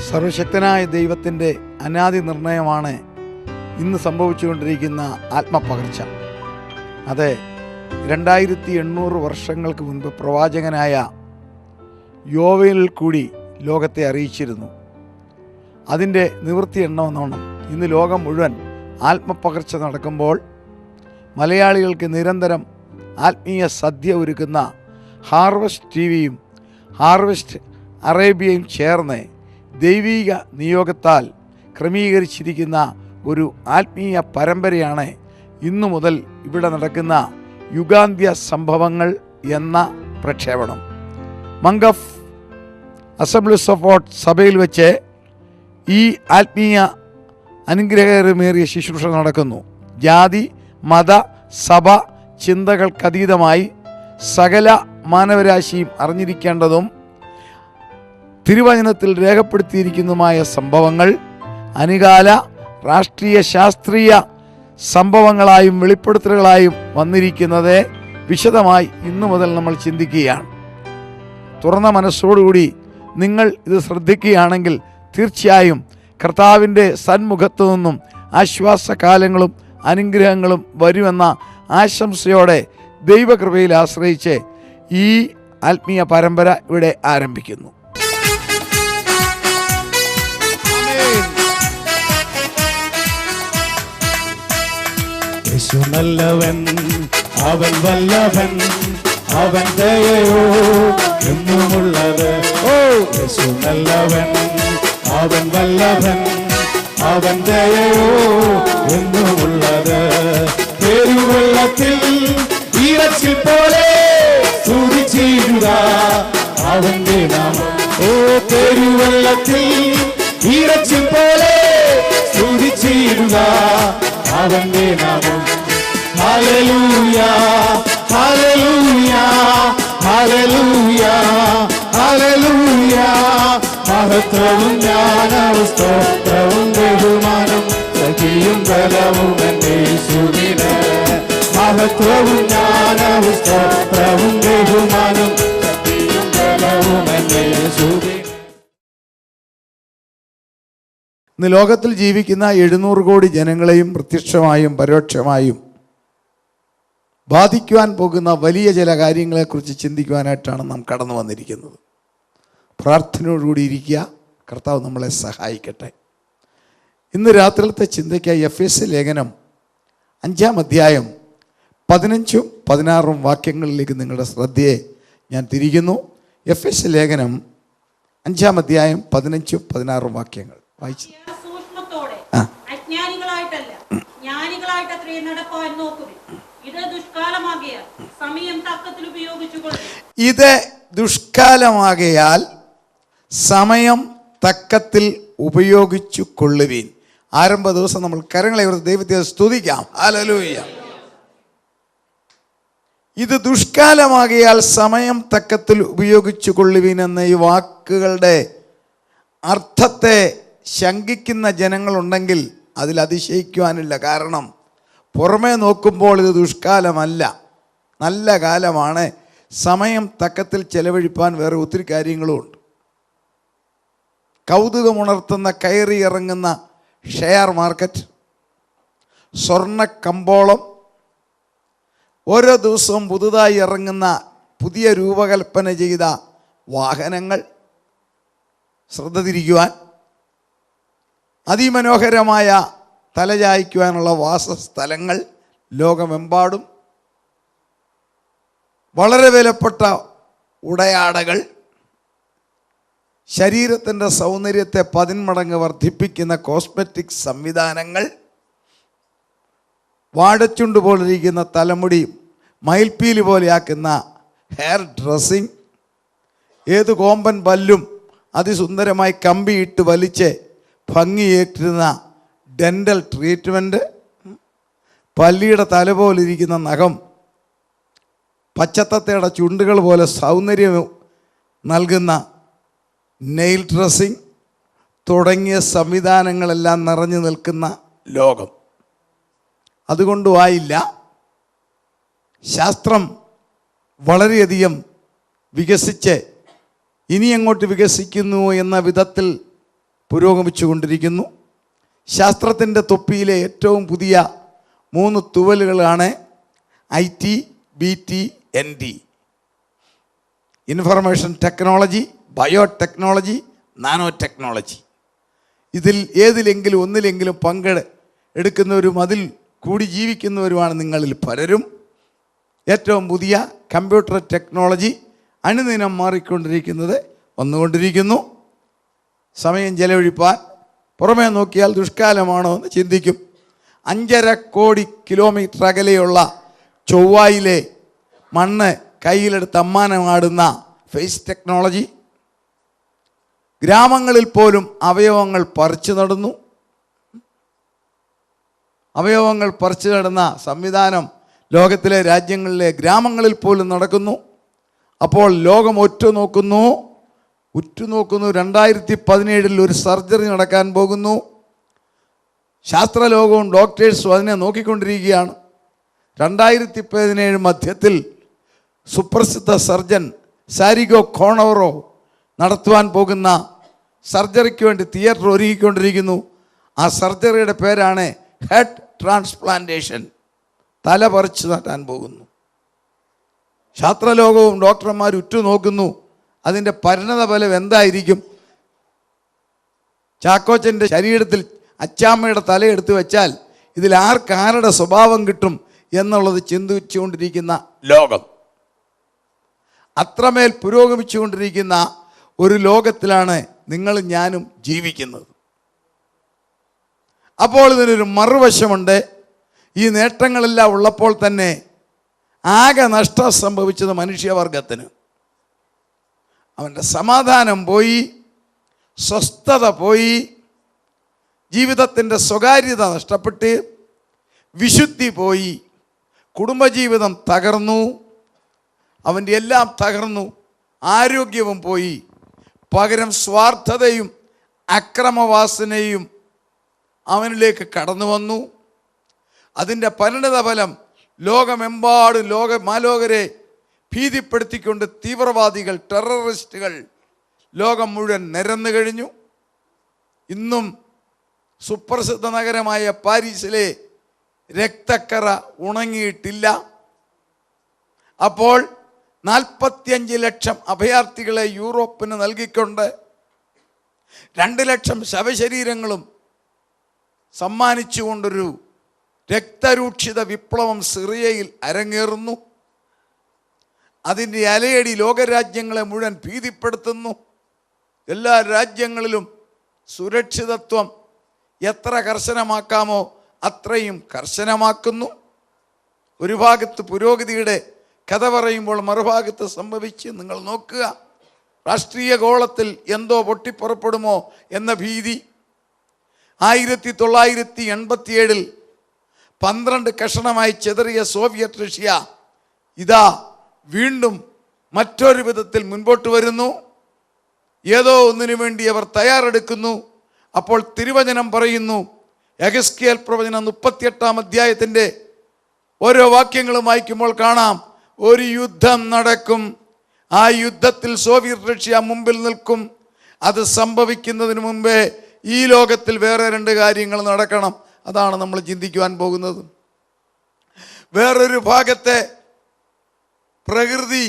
സർവശക്തനായ ദൈവത്തിൻ്റെ അനാദി നിർണയമാണ് ഇന്ന് സംഭവിച്ചുകൊണ്ടിരിക്കുന്ന ആത്മപകർച്ച. അതെ, 2800 വർഷങ്ങൾക്ക് മുൻപ് പ്രവാചകനായ യോവേലിൽ കൂടി ലോകത്തെ അറിയിച്ചിരുന്നു. അതിൻ്റെ നിവൃത്തി എണ്ണമെന്നോണം ഇന്ന് ലോകം മുഴുവൻ ആത്മപകർച്ച നടക്കുമ്പോൾ മലയാളികൾക്ക് നിരന്തരം ആത്മീയ സദ്യ ഒരുക്കുന്ന ഹാർവസ്റ്റ് ടിവിയും ഹാർവസ്റ്റ് അറേബ്യയും ചേർന്ന് ദൈവീക നിയോഗത്താൽ ക്രമീകരിച്ചിരിക്കുന്ന ഒരു ആത്മീയ പരമ്പരയാണ് ഇന്നു മുതൽ ഇവിടെ നടക്കുന്ന യുഗാന്ത്യ സംഭവങ്ങൾ എന്ന പ്രക്ഷേപണം. മംഗഫ് അസംബ്ലീസ് ഓഫ് ഗോഡ് സഭയിൽ വെച്ച് ഈ ആത്മീയ അനുഗ്രഹകരമേറിയ ശുശ്രൂഷ നടക്കുന്നു. ജാതി മത സഭ ചിന്തകൾക്കതീതമായി സകല മാനവരാശിയും അറിഞ്ഞിരിക്കേണ്ടതും തിരുവചനത്തിൽ രേഖപ്പെടുത്തിയിരിക്കുന്നതുമായ സംഭവങ്ങൾ അനുകാല രാഷ്ട്രീയ ശാസ്ത്രീയ സംഭവങ്ങളായും വെളിപ്പെടുത്തലുകളായും വന്നിരിക്കുന്നത് വിശദമായി ഇന്നു മുതൽ നമ്മൾ ചിന്തിക്കുകയാണ്. തുറന്ന മനസ്സോടുകൂടി നിങ്ങൾ ഇത് ശ്രദ്ധിക്കുകയാണെങ്കിൽ തീർച്ചയായും കർത്താവിൻ്റെ സന്മുഖത്തു നിന്നും ആശ്വാസകാലങ്ങളും അനുഗ്രഹങ്ങളും വരുമെന്ന ആശംസയോടെ ദൈവകൃപയിൽ ആശ്രയിച്ച് ഈ ആത്മീയ പരമ്പര ഇവിടെ ആരംഭിക്കുന്നു. യേശു നല്ലവൻ, അവൻ വല്ലഭൻ, അവൻ ദയയോ എന്നുമുള്ളത്. യേശു നല്ലവൻ, അവൻ വല്ലഭൻ, അവൻ ദയയോ എന്നുമുള്ളത്. പെരുവെള്ളത്തിൽ ഈറച്ചിൽ പോലെ സ്തുതിച്ചിടുക അവന്റെ നാമം. പെരുവെള്ളത്തിൽ ഈറച്ചിൽ പോലെ സ്തുതിച്ചിടുക അവന്റെ നാമം. Hallelujah hallelujah hallelujah hallelujah. മഹത്വവും ജ്ഞാനവും സ്തോത്രവും ബഹുമാനം ശക്തിയും ബലവും എന്റെ യേശുവിന്. മഹത്വവും ജ്ഞാനവും സ്തോത്രവും ബഹുമാനം ശക്തിയും ബലവും എന്റെ യേശുവിന്. ഇന്ന് ലോകത്തിൽ ജീവിക്കുന്ന 700 കോടി ജനങ്ങളെയും പ്രത്യക്ഷമായും പരോക്ഷമായും ബാധിക്കുവാൻ പോകുന്ന വലിയ ചില കാര്യങ്ങളെക്കുറിച്ച് ചിന്തിക്കുവാനായിട്ടാണ് നാം കടന്നു വന്നിരിക്കുന്നത്. പ്രാർത്ഥനയോടുകൂടി ഇരിക്കുക. കർത്താവ് നമ്മളെ സഹായിക്കട്ടെ. ഇന്ന് രാത്രിയിലത്തെ ചിന്തയ്ക്കായി എഫേസ്യ ലേഖനം 5-ാം അധ്യായം 15-ഉം 16-ഉം വാക്യങ്ങളിലേക്ക് നിങ്ങളുടെ ശ്രദ്ധയെ ഞാൻ തിരിക്കുന്നു. എഫേസ്യ ലേഖനം 5-ാം അധ്യായം 15-ഉം 16-ഉം വാക്യങ്ങൾ വായിച്ചു. ഇത് ദുഷ്കാലമാകയാൽ സമയം തക്കത്തിൽ ഉപയോഗിച്ചു കൊള്ളുവീൻ. ആരംഭ ദിവസം നമ്മൾ കരങ്ങളെ ദൈവത്തെ സ്തുതിക്കാം. ഹല്ലേലൂയ. ഇത് ദുഷ്കാലമാകയാൽ സമയം തക്കത്തിൽ ഉപയോഗിച്ചു കൊള്ളുവീൻ എന്ന ഈ വാക്കുകളുടെ അർത്ഥത്തെ ശങ്കിക്കുന്ന ജനങ്ങളുണ്ടെങ്കിൽ അതിൽ അതിശയിക്കുവാനില്ല. കാരണം പുറമേ നോക്കുമ്പോൾ ഇത് ദുഷ്കാലമല്ല, നല്ല കാലമാണ്. സമയം തക്കത്തിൽ ചെലവഴിപ്പാൻ വേറെ ഒത്തിരി കാര്യങ്ങളുമുണ്ട്. കൗതുകമുണർത്തുന്ന കയറി ഇറങ്ങുന്ന ഷെയർ മാർക്കറ്റ്, സ്വർണ്ണ കമ്പോളം, ഓരോ ദിവസവും പുതുതായി ഇറങ്ങുന്ന പുതിയ രൂപകൽപ്പന ചെയ്ത വാഹനങ്ങൾ, ശ്രദ്ധ തിരിക്കുവാൻ, അതിമനോഹരമായ തലചായ്ക്കുവാനുള്ള വാസസ്ഥലങ്ങൾ ലോകമെമ്പാടും, വളരെ വിലപ്പെട്ട ഉടയാടകൾ, ശരീരത്തിൻ്റെ സൗന്ദര്യത്തെ 10 മടങ്ങ് വർദ്ധിപ്പിക്കുന്ന കോസ്മെറ്റിക് സംവിധാനങ്ങൾ, വാടച്ചുണ്ട് പോലിരിക്കുന്ന തലമുടി മയിൽപ്പീലി പോലെയാക്കുന്ന ഹെയർ ഡ്രസ്സിങ്, ഏത് കോമ്പൻ പല്ലും അതിസുന്ദരമായി കമ്പിയിട്ട് വലിച്ച് ഭംഗിയേറ്റുന്ന ഡെൻ്റൽ ട്രീറ്റ്മെൻറ്റ്, പല്ലിയുടെ തല പോലിരിക്കുന്ന നഖം പച്ചത്തത്തയുടെ ചുണ്ടുകൾ പോലെ സൗന്ദര്യം നൽകുന്ന നെയിൽ ഡ്രസ്സിങ് തുടങ്ങിയ സംവിധാനങ്ങളെല്ലാം നിറഞ്ഞു നിൽക്കുന്ന ലോകം. അതുകൊണ്ടുമായില്ല, ശാസ്ത്രം വളരെയധികം വികസിച്ച് ഇനി അങ്ങോട്ട് വികസിക്കുന്നു എന്ന വിധത്തിൽ പുരോഗമിച്ചു കൊണ്ടിരിക്കുന്നു. ശാസ്ത്രത്തിൻ്റെ തൊപ്പിയിലെ ഏറ്റവും പുതിയ 3 തൂവലുകളാണ് IT, BT, ND. Information technology, biotechnology, nano technology. ഇതിൽ ഏതിലെങ്കിലും ഒന്നിലെങ്കിലും എടുക്കുന്നവരും അതിൽ കൂടി ജീവിക്കുന്നവരുമാണ് നിങ്ങളിൽ പലരും. ഏറ്റവും പുതിയ കമ്പ്യൂട്ടർ ടെക്നോളജി അനുദിനം മാറിക്കൊണ്ടിരിക്കുന്നത് വന്നുകൊണ്ടിരിക്കുന്നു. സമയം ചെലവഴിപ്പാൻ പുറമേ നോക്കിയാൽ ദുഷ്കാലമാണോ എന്ന് ചിന്തിക്കും. 5.5 കോടി കിലോമീറ്റർ അകലെയുള്ള ചൊവ്വായിലെ മണ്ണ് കയ്യിലെടുത്ത് അമ്മാനമാടുന്ന ഫേസ് ടെക്നോളജി. ഗ്രാമങ്ങളിൽ പോലും അവയവങ്ങൾ പറിച്ചു നടന്നു. അവയവങ്ങൾ പറിച്ചു നടന്ന സംവിധാനം ലോകത്തിലെ രാജ്യങ്ങളിലെ ഗ്രാമങ്ങളിൽ പോലും നടക്കുന്നു. അപ്പോൾ ലോകം ഉറ്റുനോക്കുന്നു. 2017 ഒരു സർജറി നടക്കാൻ പോകുന്നു. ശാസ്ത്രലോകവും ഡോക്ടേഴ്സും അതിനെ നോക്കിക്കൊണ്ടിരിക്കുകയാണ്. 2017 മധ്യത്തിൽ സുപ്രസിദ്ധ സർജൻ സാരിഗോ കോണവറോ നടത്തുവാൻ പോകുന്ന സർജറിക്ക് വേണ്ടി തിയേറ്റർ ഒരുങ്ങിക്കൊണ്ടിരിക്കുന്നു. ആ സർജറിയുടെ പേരാണ് ഹെഡ് ട്രാൻസ്പ്ലാന്റേഷൻ. തല പറിച്ചു നട്ടാൻ പോകുന്നു. ശാസ്ത്രലോകവും ഡോക്ടർമാർ ഉറ്റുനോക്കുന്നു. അതിൻ്റെ പരിണത ഫലം എന്തായിരിക്കും? ചാക്കോച്ചൻ്റെ ശരീരത്തിൽ അച്ചാമ്മയുടെ തലയെടുത്ത് വെച്ചാൽ ഇതിൽ ആരുടെ സ്വഭാവം കിട്ടും എന്നുള്ളത് ചിന്തിച്ചുകൊണ്ടിരിക്കുന്ന ലോകം. അത്രമേൽ പുരോഗമിച്ചുകൊണ്ടിരിക്കുന്ന ഒരു ലോകത്തിലാണ് നിങ്ങളും ഞാനും ജീവിക്കുന്നത്. അപ്പോൾ ഇതിനൊരു മറുവശമുണ്ട്. ഈ നേട്ടങ്ങളെല്ലാം ഉള്ളപ്പോൾ തന്നെ ആകെ നഷ്ടം സംഭവിച്ചത് മനുഷ്യവർഗത്തിന്. അവൻ്റെ സമാധാനം പോയി, സ്വസ്ഥത പോയി, ജീവിതത്തിൻ്റെ സ്വകാര്യത നഷ്ടപ്പെട്ട്, വിശുദ്ധി പോയി, കുടുംബജീവിതം തകർന്നു, അവൻ്റെ എല്ലാം തകർന്നു, ആരോഗ്യവും പോയി. പകരം സ്വാർത്ഥതയും അക്രമവാസനയും അവനിലേക്ക് കടന്നു വന്നു. അതിൻ്റെ പരിണതഫലം ലോകമെമ്പാടും മാലോകരെ ഭീതിപ്പെടുത്തിക്കൊണ്ട് തീവ്രവാദികൾ, ടെററിസ്റ്റുകൾ ലോകം മുഴുവൻ നിരന്നു കഴിഞ്ഞു. ഇന്നും സുപ്രസിദ്ധ നഗരമായ പാരീസിലെ രക്തക്കറ ഉണങ്ങിയിട്ടില്ല. അപ്പോൾ 45 ലക്ഷം അഭയാർത്ഥികളെ യൂറോപ്പിന് നൽകിക്കൊണ്ട് 2 ലക്ഷം ശവശരീരങ്ങളും സമ്മാനിച്ചുകൊണ്ടൊരു രക്തരൂക്ഷിത വിപ്ലവം സിറിയയിൽ അരങ്ങേറുന്നു. അതിൻ്റെ അലയടി ലോകരാജ്യങ്ങളെ മുഴുവൻ ഭീതിപ്പെടുത്തുന്നു. എല്ലാ രാജ്യങ്ങളിലും സുരക്ഷിതത്വം എത്ര കർശനമാക്കാമോ അത്രയും കർശനമാക്കുന്നു. ഒരു ഭാഗത്ത് പുരോഗതിയുടെ കഥ പറയുമ്പോൾ മറുഭാഗത്ത് സംഭവിച്ച് നിങ്ങൾ നോക്കുക. രാഷ്ട്രീയ ഗോളത്തിൽ എന്തോ പൊട്ടിപ്പുറപ്പെടുമോ എന്ന ഭീതി. 1987 12 കഷണമായി ചെതറിയ സോവിയറ്റ് റഷ്യ ഇതാ വീണ്ടും മറ്റൊരു വിധത്തിൽ മുൻപോട്ട് വരുന്നു. ഏതോ ഒന്നിനു വേണ്ടി അവർ തയ്യാറെടുക്കുന്നു. അപ്പോൾ തിരുവചനം പറയുന്നു, യെഹെസ്കേൽ പ്രവചനം 38-ാം അധ്യായത്തിൻ്റെ ഓരോ വാക്യങ്ങളും വായിക്കുമ്പോൾ കാണാം, ഒരു യുദ്ധം നടക്കും. ആ യുദ്ധത്തിൽ സോവിയറ്റ് റഷ്യ മുമ്പിൽ നിൽക്കും. അത് സംഭവിക്കുന്നതിന് മുമ്പേ ഈ ലോകത്തിൽ വേറെ 2 കാര്യങ്ങൾ നടക്കണം. അതാണ് നമ്മൾ ചിന്തിക്കുവാൻ പോകുന്നത്. വേറൊരു ഭാഗത്തെ പ്രകൃതി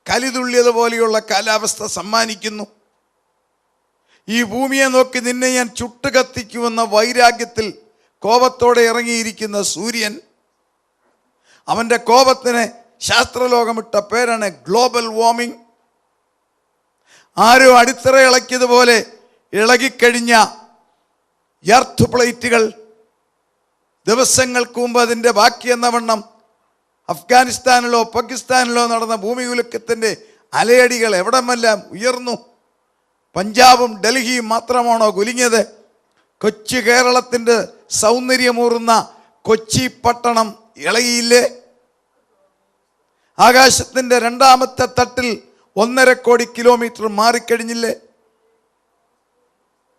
കലിതുള്ളിയതുപോലെയുള്ള കാലാവസ്ഥ സമ്മാനിക്കുന്നു. ഈ ഭൂമിയെ നോക്കി നിന്നെ ഞാൻ ചുട്ടുകത്തിക്കുമെന്ന വൈരാഗ്യത്തിൽ കോപത്തോടെ ഇറങ്ങിയിരിക്കുന്ന സൂര്യൻ, അവൻ്റെ കോപത്തിന് ശാസ്ത്രലോകമിട്ട പേരാണ് ഗ്ലോബൽ വാർമിംഗ്. ആരോ അടിത്തറ ഇളക്കിയതുപോലെ ഇളകിക്കഴിഞ്ഞ എർത്ത് പ്ലേറ്റുകൾ ദിവസങ്ങൾക്ക് മുമ്പ് അതിൻ്റെ ബാക്കി എന്ന വണ്ണം അഫ്ഗാനിസ്ഥാനിലോ പാകിസ്ഥാനിലോ നടന്ന ഭൂമികുലുക്കത്തിൻ്റെ അലയടികൾ എവിടമെല്ലാം ഉയർന്നു. പഞ്ചാബും ഡൽഹിയും മാത്രമാണോ കുലുങ്ങിയത്? കൊച്ചു കേരളത്തിൻ്റെ സൗന്ദര്യമൂറുന്ന കൊച്ചി പട്ടണം ഇളകിയില്ലേ? ആകാശത്തിൻ്റെ 2ാമത്തെ തട്ടിൽ 1.5 കോടി കിലോമീറ്റർ മാറിക്കഴിഞ്ഞില്ലേ?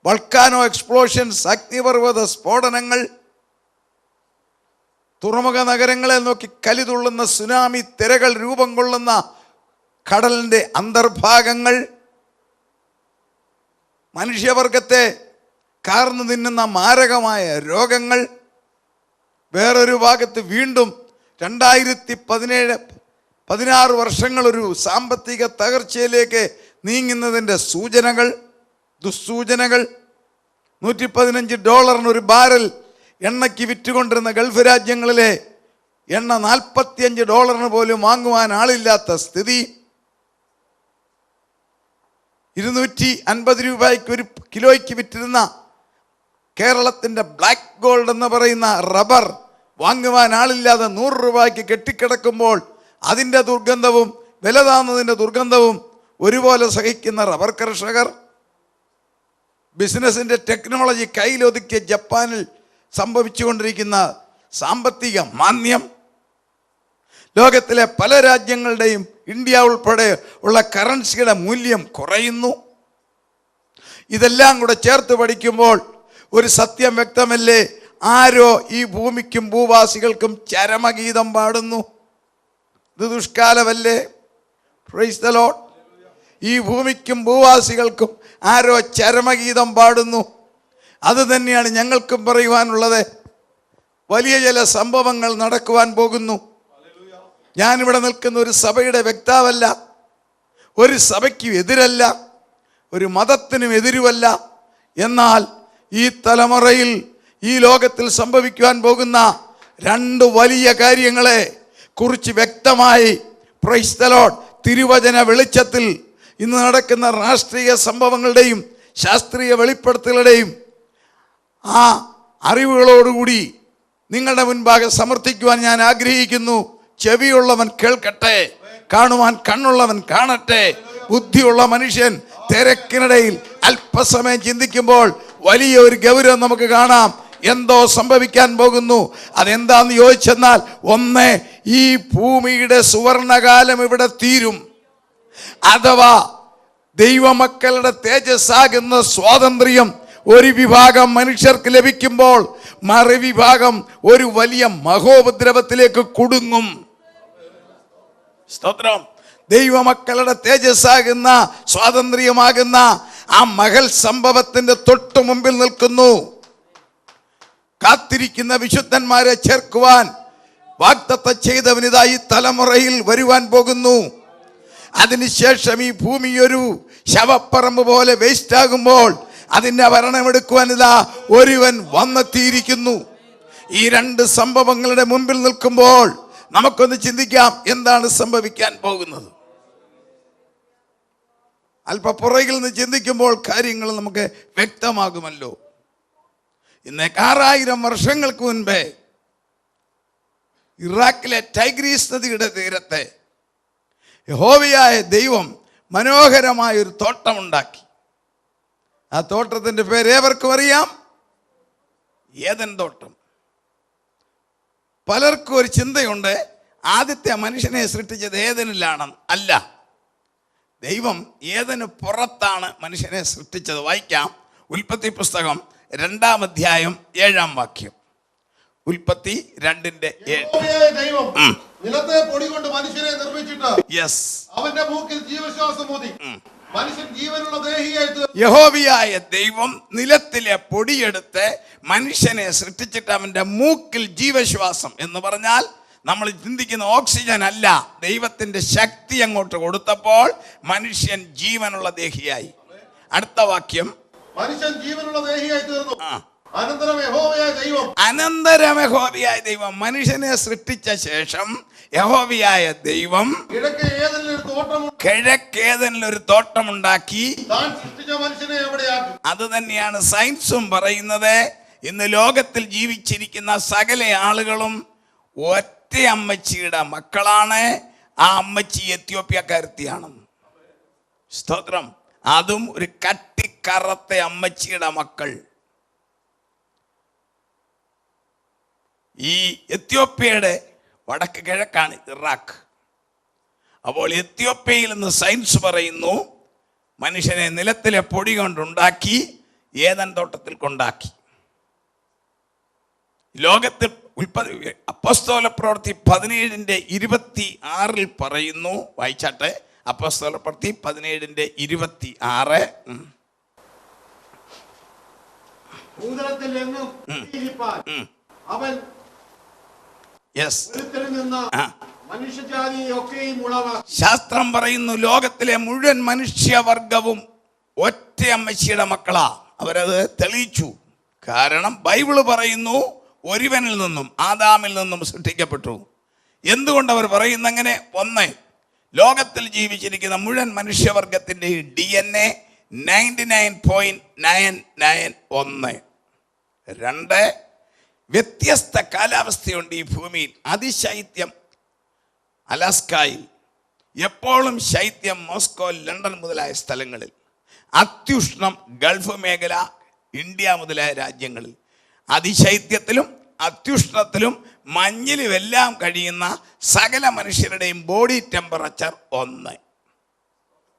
വൾക്കാനോ എക്സ്പ്ലോഷൻസ്, അഗ്നിപർവ്വത സ്ഫോടനങ്ങൾ, തുറമുഖ നഗരങ്ങളെ നോക്കി കലിതുള്ളുന്ന സുനാമി തിരകൾ രൂപം കൊള്ളുന്ന കടലിൻ്റെ അന്തർഭാഗങ്ങൾ, മനുഷ്യവർഗത്തെ കാർന്നു തിന്നുന്ന മാരകമായ രോഗങ്ങൾ, വേറൊരു ഭാഗത്ത് വീണ്ടും 2017-16 വർഷങ്ങൾ ഒരു സാമ്പത്തിക തകർച്ചയിലേക്ക് നീങ്ങുന്നതിൻ്റെ സൂചനകൾ, ദുസ്സൂചനകൾ. $115 ഒരു ബാരൽ എണ്ണയ്ക്ക് വിറ്റുകൊണ്ടിരുന്ന ഗൾഫ് രാജ്യങ്ങളിലെ എണ്ണ $45 പോലും വാങ്ങുവാൻ ആളില്ലാത്ത സ്ഥിതി. 250 രൂപയ്ക്ക് ഒരു കിലോയ്ക്ക് വിറ്റിരുന്ന കേരളത്തിൻ്റെ ബ്ലാക്ക് ഗോൾഡ് എന്ന് പറയുന്ന റബ്ബർ വാങ്ങുവാൻ ആളില്ലാതെ 100 രൂപയ്ക്ക് കെട്ടിക്കിടക്കുമ്പോൾ അതിൻ്റെ ദുർഗന്ധവും വില താന്നതിൻ്റെ ദുർഗന്ധവും ഒരുപോലെ സഹിക്കുന്ന റബ്ബർ കർഷകർ. ബിസിനസിൻ്റെ ടെക്നോളജി കയ്യിലൊതുക്കിയ ജപ്പാനിൽ സംഭവിച്ചുകൊണ്ടിരിക്കുന്ന സാമ്പത്തിക മാന്ദ്യം, ലോകത്തിലെ പല രാജ്യങ്ങളുടെയും ഇന്ത്യ ഉൾപ്പെടെ ഉള്ള കറൻസിയുടെ മൂല്യം കുറയുന്നു. ഇതെല്ലാം കൂടെ ചേർത്ത് പഠിക്കുമ്പോൾ ഒരു സത്യം വ്യക്തമല്ലേ? ആരോ ഈ ഭൂമിക്കും ഭൂവാസികൾക്കും ചരമഗീതം പാടുന്നു. ഇത് ദുഷ്കാലമല്ലേ? Price the Lord. ഈ ഭൂമിക്കും ഭൂവാസികൾക്കും ആരോ ചരമഗീതം പാടുന്നു. അത് തന്നെയാണ് ഞങ്ങൾക്കും പറയുവാനുള്ളത്. വലിയ ചില സംഭവങ്ങൾ നടക്കുവാൻ പോകുന്നു. ഞാനിവിടെ നിൽക്കുന്ന ഒരു സഭയുടെ വക്താവല്ല, ഒരു സഭയ്ക്കും എതിരല്ല, ഒരു മതത്തിനും എതിരുമല്ല. എന്നാൽ ഈ തലമുറയിൽ ഈ ലോകത്തിൽ സംഭവിക്കുവാൻ പോകുന്ന 2 വലിയ കാര്യങ്ങളെ കുറിച്ച് വ്യക്തമായി പ്രൈസ് ദി ലോർഡ് തിരുവചന വെളിച്ചത്തിൽ ഇന്ന് നടക്കുന്ന രാഷ്ട്രീയ സംഭവങ്ങളുടെയും ശാസ്ത്രീയ വെളിപ്പെടുത്തലുകളുടെയും ആ അറിവുകളോടുകൂടി നിങ്ങളുടെ മുൻപാകെ സമർത്ഥിക്കുവാൻ ഞാൻ ആഗ്രഹിക്കുന്നു. ചെവിയുള്ളവൻ കേൾക്കട്ടെ, കാണുവാൻ കണ്ണുള്ളവൻ കാണട്ടെ. ബുദ്ധിയുള്ള മനുഷ്യൻ തിരക്കിനിടയിൽ അല്പസമയം ചിന്തിക്കുമ്പോൾ വലിയ ഒരു ഗൗരവം നമുക്ക് കാണാം. എന്തോ സംഭവിക്കാൻ പോകുന്നു. അതെന്താന്ന് ചോദിച്ചെന്നാൽ, ഒന്ന്, ഈ ഭൂമിയുടെ സുവർണകാലം ഇവിടെ തീരും. അഥവാ ദൈവമക്കളുടെ തേജസ്സാകുന്ന സ്വാതന്ത്ര്യം ഒരു വിഭാഗം മനുഷ്യർക്ക് ലഭിക്കുമ്പോൾ മറുവിഭാഗം ഒരു വലിയ മഹോപദ്രവത്തിലേക്ക് കുടുങ്ങും. സ്തോത്രം. ദൈവമക്കളുടെ തേജസ്സാകുന്ന സ്വാതന്ത്ര്യമാകുന്ന ആ മഹൽ സംഭവത്തിന്റെ തൊട്ടു മുമ്പിൽ നിൽക്കുന്നു. കാത്തിരിക്കുന്ന വിശുദ്ധന്മാരെ ചേർക്കുവാൻ വാഗ്ദത്തം ചെയ്തവനിതാ ഈ തലമുറയിൽ വരുവാൻ പോകുന്നു. അതിനുശേഷം ഈ ഭൂമി ഒരു ശവപ്പറമ്പ് പോലെ വേസ്റ്റ് ആകുമ്പോൾ അതിൻ്റെ ഭരണമെടുക്കുവാൻ ഇതാ ഒരുവൻ വന്നെത്തിയിരിക്കുന്നു. ഈ 2 സംഭവങ്ങളുടെ മുമ്പിൽ നിൽക്കുമ്പോൾ നമുക്കൊന്ന് ചിന്തിക്കാം, എന്താണ് സംഭവിക്കാൻ പോകുന്നത്? അല്പ പുറകിൽ നിന്ന് ചിന്തിക്കുമ്പോൾ കാര്യങ്ങൾ നമുക്ക് വ്യക്തമാകുമല്ലോ. ഇന്ന് 6000 വർഷങ്ങൾക്ക് മുൻപേ ഇറാഖിലെ ടൈഗ്രീസ് നദിയുടെ തീരത്തെ യഹോവയായ ദൈവം മനോഹരമായൊരു തോട്ടമുണ്ടാക്കി. ആ തോട്ടത്തിൻ്റെ പേര് ഏവർക്കും അറിയാം, ഏദൻ തോട്ടം. പലർക്കും ഒരു ചിന്തയുണ്ട്, ആദ്യത്തെ മനുഷ്യനെ സൃഷ്ടിച്ചത് ഏദനിലാണെന്ന്. അല്ല, ദൈവം ഏദന് പുറത്താണ് മനുഷ്യനെ സൃഷ്ടിച്ചത്. വായിക്കാം, ഉൽപ്പത്തി പുസ്തകം 2-ാം അധ്യായം 7-ാം വാക്യം. ഉൽപ്പത്തി 2:7. ദൈവം നിലത്തെ പൊടി കൊണ്ട് മനുഷ്യനെ നിർമ്മിച്ചിട്ട് അവന്റെ മൂക്കിൽ ജീവശ്വാസം ഊതി മനുഷ്യൻ ജീവനുള്ള ദേഹിയായി തീർന്നു. യഹോവയായ ദൈവം നിലത്തിലെ പൊടിയെടുത്ത് മനുഷ്യനെ സൃഷ്ടിച്ചിട്ട് അവന്റെ മൂക്കിൽ ജീവശ്വാസം എന്ന് പറഞ്ഞാൽ നമ്മൾ ചിന്തിക്കുന്ന ഓക്സിജൻ അല്ല, ദൈവത്തിന്റെ ശക്തി അങ്ങോട്ട് കൊടുത്തപ്പോൾ മനുഷ്യൻ ജീവനുള്ള ദേഹിയായി. അടുത്ത വാക്യം, മനുഷ്യൻ ജീവനുള്ള ദേഹിയായി തീർന്നു. അനന്തരം യഹോവയായ ദൈവം മനുഷ്യനെ സൃഷ്ടിച്ച ശേഷം യഹോവയായ ദൈവം കിഴക്കേദനിലൊരു തോട്ടമുണ്ടാക്കി. അത് തന്നെയാണ് സയൻസും പറയുന്നത്. ഇന്ന് ലോകത്തിൽ ജീവിച്ചിരിക്കുന്ന സകല ആളുകളും ഒറ്റ അമ്മച്ചിയുടെ മക്കളാണ്. ആ അമ്മച്ചി എത്യോപ്യക്കാരത്തിയാണ്. സ്തോത്രം. അതും ഒരു കട്ടിക്കറത്ത അമ്മച്ചിയുടെ മക്കൾ. ഈ എത്യോപ്യയുടെ വടക്ക് കിഴക്കാണ് ഇറാഖ്. അപ്പോൾ എത്യോപ്യയിൽ നിന്ന് സയൻസ് പറയുന്നു മനുഷ്യനെ നിലത്തിലെ പൊടി കൊണ്ടുണ്ടാക്കി ഏദൻ തോട്ടത്തിൽ കൊണ്ടാക്കി. ലോകത്തിൽ അപ്പോസ്തല പ്രവൃത്തി 17:26 പറയുന്നു. വായിച്ചാട്ടെ, അപ്പോസ്തല പ്രവൃത്തി 17:26. ഭൂതലത്തിൽ എങ്ങും ഇരിപ്പാൻ അവൻ യെസ്. ഒരുത്തിൽ നിന്ന് മനുഷ്യജാതിയൊക്കെയും ഉളവ. ശാസ്ത്രം പറയുന്നു ലോകത്തിലെ മുഴുവൻ മനുഷ്യവർഗവും ഒറ്റ അമ്മച്ചിയുടെ മക്കളാ. അവരത് തെളിയിച്ചു. കാരണം ബൈബിള് പറയുന്നു ഒരുവനിൽ നിന്നും, ആദാമിൽ നിന്നും സൃഷ്ടിക്കപ്പെട്ടു. എന്തുകൊണ്ട് അവർ പറയുന്ന അങ്ങനെ? ഒന്ന്, ലോകത്തിൽ ജീവിച്ചിരിക്കുന്ന മുഴുവൻ മനുഷ്യവർഗത്തിൻ്റെ DNA 99.991. രണ്ട്, വ്യത്യസ്ത കാലാവസ്ഥയുണ്ട് ഈ ഭൂമിയിൽ. അതിശൈത്യം അലാസ്കയിൽ, എപ്പോഴും ശൈത്യം മോസ്കോ, ലണ്ടൻ മുതലായ സ്ഥലങ്ങളിൽ, അത്യുഷ്ണം ഗൾഫ് മേഖല, ഇന്ത്യ മുതലായ രാജ്യങ്ങളിൽ. അതിശൈത്യത്തിലും അത്യുഷ്ണത്തിലും മഞ്ഞിലും എല്ലാം കഴിയുന്ന സകല മനുഷ്യരുടെയും body temperature 1.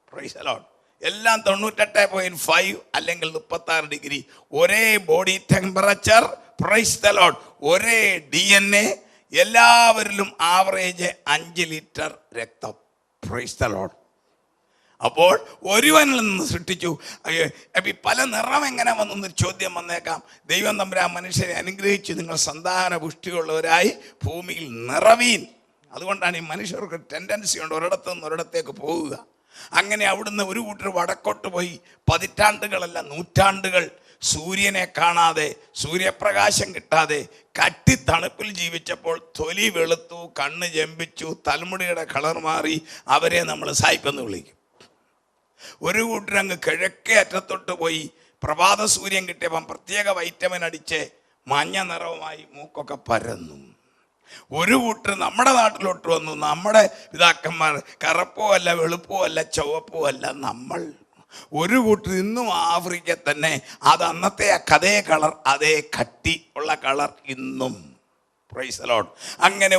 Price the Lord. എല്ലാം 98.5 അല്ലെങ്കിൽ 36 ഡിഗ്രി ഒരേ body temperature. Price the Lord. ഒരേ DNA, എല്ലാവരിലും ആവറേജ് 5 ലിറ്റർ രക്തം. Price the Lord. അപ്പോൾ ഒരുവനിൽ നിന്ന് സൃഷ്ടിച്ചു. പല നിറം എങ്ങനെ വന്നൊരു ചോദ്യം വന്നേക്കാം. ദൈവം തമ്പുരാൻ മനുഷ്യരെ അനുഗ്രഹിച്ചു, നിങ്ങൾ സന്താന പുഷ്ടിയുള്ളവരായി ഭൂമിയിൽ നിറവീൻ. അതുകൊണ്ടാണ് ഈ മനുഷ്യർക്ക് ടെൻഡൻസി ഉണ്ട് ഒരിടത്തു നിന്ന് ഒരിടത്തേക്ക് പോവുക. അങ്ങനെ അവിടുന്ന് ഒരു കൂട്ടർ വടക്കോട്ട് പോയി പതിറ്റാണ്ടുകളല്ല നൂറ്റാണ്ടുകൾ സൂര്യനെ കാണാതെ, സൂര്യപ്രകാശം കിട്ടാതെ കട്ടിത്തണുപ്പിൽ ജീവിച്ചപ്പോൾ തൊലി വെളുത്തു, കണ്ണ് ജമ്പിച്ചു, തലമുടിയുടെ കളർ മാറി. അവരെ നമ്മൾ സായിപ്പെന്ന് വിളിക്കും. ഒരു കൂട്ടരങ്ങ് കിഴക്കേ അറ്റത്തോട്ട് പോയി പ്രഭാത സൂര്യൻ കിട്ടിയപ്പം പ്രത്യേക വൈറ്റമിൻ അടിച്ച് മഞ്ഞ നിറവുമായി മൂക്കൊക്കെ പരന്നു. ഒരു കൂട്ടർ നമ്മുടെ നാട്ടിലോട്ട് വന്നു. നമ്മുടെ പിതാക്കന്മാർ കറുപ്പോ അല്ല, വെളുപ്പോ അല്ല, ചുവപ്പോ അല്ല നമ്മൾ. ഒരു കൂട്ടർ ഇന്നും ആഫ്രിക്ക തന്നെ, അത് അന്നത്തെ അതേ കളർ, അതേ കട്ടി ഉള്ള കളർ ഇന്നും. Price the Lord. അങ്ങനെ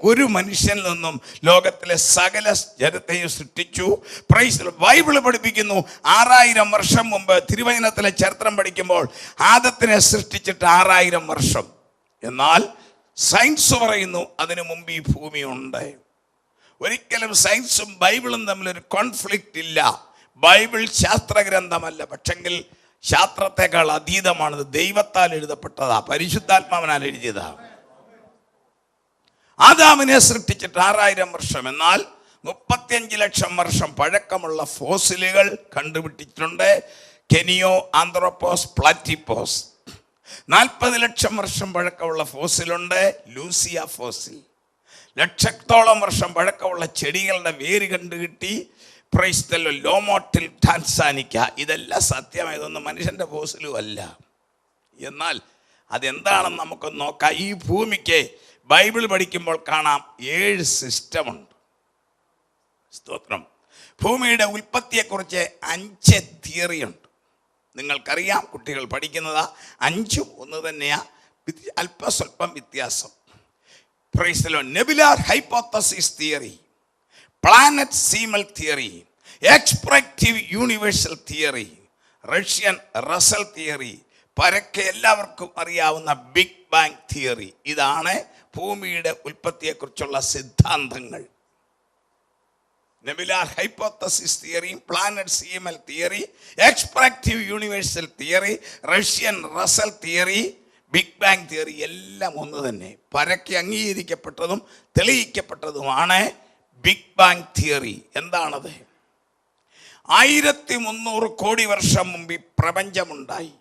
ഒരു മനുഷ്യനിൽ നിന്നും ലോകത്തിലെ സകല ജനത്തെയും സൃഷ്ടിച്ചു. Price the Lord. ബൈബിള് പഠിപ്പിക്കുന്നു 6000 വർഷം മുമ്പ്, തിരുവചനത്തിലെ ചരിത്രം പഠിക്കുമ്പോൾ ആദത്തിനെ സൃഷ്ടിച്ചിട്ട് 6000 വർഷം. എന്നാൽ സയൻസ് പറയുന്നു അതിനു മുമ്പ് ഈ ഭൂമിയുണ്ട്. ഒരിക്കലും സയൻസും ബൈബിളും തമ്മിലൊരു കോൺഫ്ലിക്റ്റ് ഇല്ല. ബൈബിൾ ശാസ്ത്രഗ്രന്ഥമല്ല, പക്ഷെങ്കിൽ ശാസ്ത്രത്തെക്കാൾ അതീതമാണത്. ദൈവത്താൽ എഴുതപ്പെട്ടതാ, പരിശുദ്ധാത്മാവിനാൽ എഴുതിയതാ. ആദാമിനെ സൃഷ്ടിച്ചിട്ട് 6000 വർഷം. എന്നാൽ 35 ലക്ഷം വർഷം പഴക്കമുള്ള ഫോസിലുകൾ കണ്ടുപിടിച്ചിട്ടുണ്ട്. കെനിയോ, ആന്ത്രോപോസ്, പ്ലാറ്റിപ്പോസ്. 40 ലക്ഷം വർഷം പഴക്കമുള്ള ഫോസിലുണ്ട്, ലൂസിയ ഫോസിൽ. ലക്ഷത്തോളം വർഷം പഴക്കമുള്ള ചെടികളുടെ വേര് കണ്ടുകിട്ടി. Praise the lord. ലോമോട്ടിൽ ടാൻസാനിക്ക. ഇതെല്ലാം സത്യമായതൊന്നും മനുഷ്യൻ്റെ ഫോസിലും അല്ല. എന്നാൽ അതെന്താണെന്ന് നമുക്കൊന്ന് നോക്കാം. ഈ ഭൂമിക്ക് ബൈബിൾ പഠിക്കുമ്പോൾ കാണാം 7 സിസ്റ്റമുണ്ട്. സ്തോത്രം. ഭൂമിയുടെ ഉൽപ്പത്തിയെക്കുറിച്ച് 5 തിയറിയുണ്ട്. നിങ്ങൾക്കറിയാം, കുട്ടികൾ പഠിക്കുന്നതാ. 5ഉം ഒന്ന് തന്നെയാ, അല്പസ്വല്പം വ്യത്യാസം. Praise the lord. Nebular hypothesis theory, planetesimal theory, എക്സ്പ്രക്റ്റീവ് universal theory, Russian Russell theory, പരക്കെ എല്ലാവർക്കും അറിയാവുന്ന ബിഗ് ബാങ് തിയറി. ഇതാണ് ഭൂമിയുടെ ഉൽപ്പത്തിയെക്കുറിച്ചുള്ള സിദ്ധാന്തങ്ങൾ. Nebular hypothesis theory, planetesimal theory, എക്സ്പ്രക്റ്റീവ് universal theory, Russian Russell theory, big bang theory എല്ലാം ഒന്ന് തന്നെ. പരക്കെ അംഗീകരിക്കപ്പെട്ടതും തെളിയിക്കപ്പെട്ടതുമാണ് ബിഗ് ബാങ് തിയറി. എന്താണത്? 1300 കോടി വർഷം മുമ്പ് ഈ പ്രപഞ്ചമുണ്ടായി.